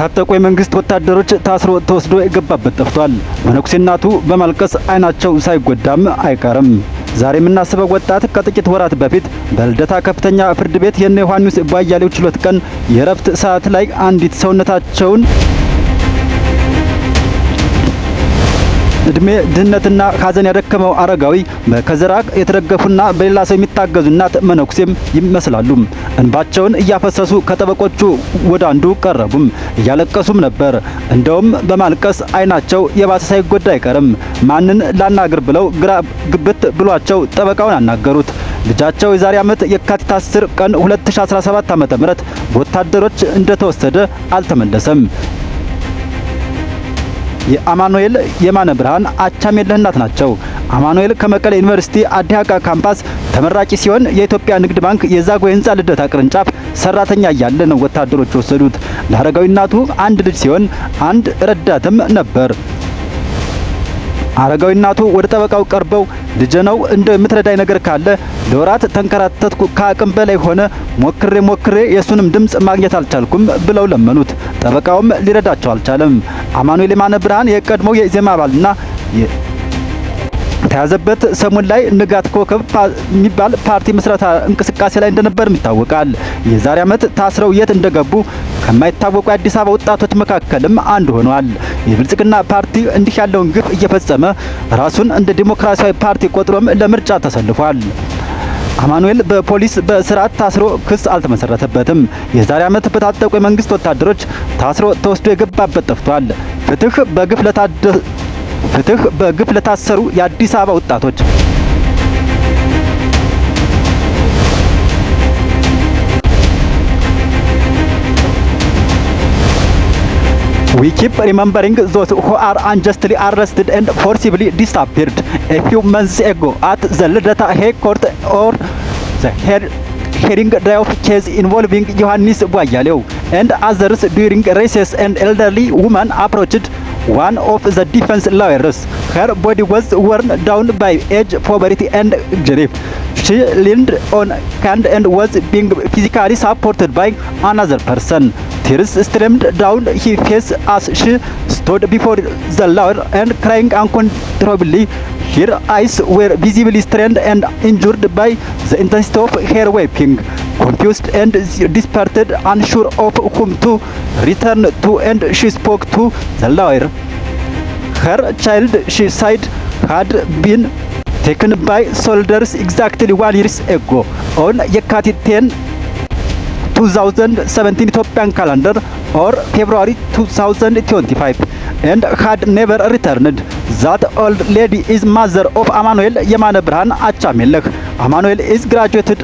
በታጠቁ የመንግስት ወታደሮች ታስሮ ተወስዶ የገባበት ጠፍቷል። መነኩሴ እናቱ በማልቀስ አይናቸው ሳይጎዳም አይቀርም። ዛሬ የምናስበው ወጣት ከጥቂት ወራት በፊት በልደታ ከፍተኛ ፍርድ ቤት የነ ዮሐንስ ቧያሌው ችሎት ቀን የእረፍት ሰዓት ላይ አንዲት ሰውነታቸውን እድሜ ድህነትና ሐዘን ያደከመው አረጋዊ በከዘራ የተረገፉና በሌላ ሰው የሚታገዙ እናት መነኩሴም ይመስላሉ። እንባቸውን እያፈሰሱ ከጠበቆቹ ወደ አንዱ ቀረቡም፣ እያለቀሱም ነበር። እንደውም በማልቀስ አይናቸው የባሰ ሳይጎዳ አይቀርም። ማንን ላናግር ብለው ግራ ግብት ብሏቸው ጠበቃውን አናገሩት። ልጃቸው የዛሬ ዓመት የካቲት 10 ቀን 2017 ዓ.ም በወታደሮች እንደተወሰደ አልተመለሰም። የአማኑኤል የማነ ብርሃን አቻሜለህ እናት ናቸው። አማኑኤል ከመቀሌ ዩኒቨርሲቲ አዲሃቃ ካምፓስ ተመራቂ ሲሆን የኢትዮጵያ ንግድ ባንክ የዛጎ ህንጻ ልደታ ቅርንጫፍ ሰራተኛ እያለ ነው ወታደሮች ወሰዱት። ለአረጋዊ እናቱ አንድ ልጅ ሲሆን አንድ ረዳትም ነበር። አረጋዊ እናቱ ወደ ጠበቃው ቀርበው ልጄ ነው እንደምትረዳኝ ነገር ካለ ለወራት ተንከራተትኩ፣ ከአቅም በላይ ሆነ፣ ሞክሬ የሱንም ድምጽ ማግኘት አልቻልኩም ብለው ለመኑት። ጠበቃውም ሊረዳቸው አልቻለም። አማኑኤል የማነ ብርሃን የቀድሞው የኢዜማ አባልና ተያዘበት ሰሞን ላይ ንጋት ኮከብ የሚባል ፓርቲ መስረታ እንቅስቃሴ ላይ እንደነበርም ይታወቃል። የዛሬ ዓመት ታስረው የት እንደገቡ ከማይታወቁ የአዲስ አበባ ወጣቶች መካከልም አንዱ ሆኗል። የብልጽግና ፓርቲ እንዲህ ያለውን ግፍ እየፈጸመ ራሱን እንደ ዲሞክራሲያዊ ፓርቲ ቆጥሮም ለምርጫ ተሰልፏል። አማኑኤል በፖሊስ በስርዓት ታስሮ ክስ አልተመሰረተበትም። የዛሬ ዓመት በታጠቁ የመንግስት ወታደሮች ታስሮ ተወስዶ የገባበት ጠፍቷል። ፍትህ በግፍ ለታሰሩ የአዲስ አበባ ወጣቶች We keep remembering those who are unjustly arrested and forcibly disappeared. A few months ago at the Lidata High Court or the hearing of case involving Yohannis Boyaleo and others during recess, an elderly woman approached one of the defense lawyers. Her body was worn down by age, poverty and grief. She leaned on hand and was being physically supported by another person. Tears streamed down her face as she stood before the lawyer and crying uncontrollably. Her eyes were visibly strained and injured by the intensity of her weeping. Confused and dispirited, unsure of whom to return to, and she spoke to the lawyer. Her child, she said, had been taken by soldiers exactly 1 year ago on Yekatit 10, 2017 Ethiopian calendar or February 2025 and had never returned. That old lady is mother of Amanuel Yemane Birhan Achamelech. Amanuel is graduated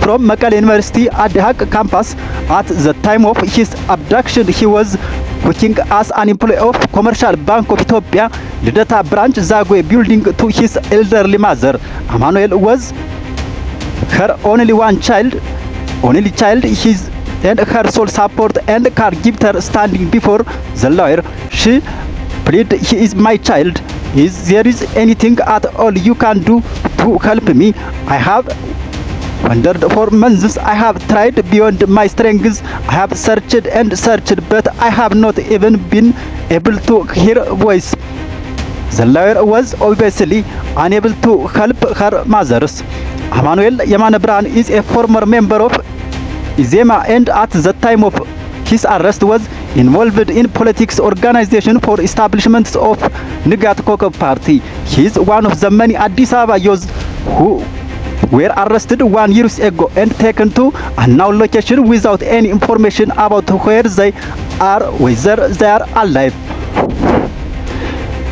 from Mekelle University Adihaq campus. At the time of his abduction, he was working as an employee of Commercial Bank of Ethiopia, Lidata branch, Zagwe building to his elderly mother. Amanuel was her only child, his and her sole support and caregiver. Standing before the lawyer, she pleaded, "He is my child. Is there is anything at all you can do to help me? I have wondered for months. I have tried beyond my strength. I have searched and searched, but I have not even been able to hear a voice." The lawyer was obviously unable to help her mothers. Amanuel Yemane Birhan is a former member of Izema and at the time of his arrest was involved in politics organization for establishment of Nigat Kokab party. He is one of the many Addis Ababa youths who were arrested 1 year ago and taken to unknown location without any information about where they are, whether they are alive.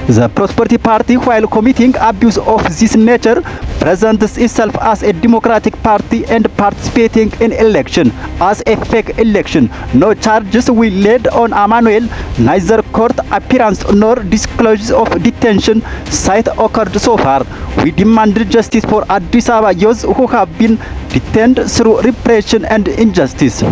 The Prosperity Party, while committing abuse of this nature, presents itself as a democratic party and participating in election as a fake election. No charges were laid on Amanuel, neither court appearance nor disclosure of detention site occurred so far. We demand justice for Addis Ababa youths who have been detained through repression and injustice.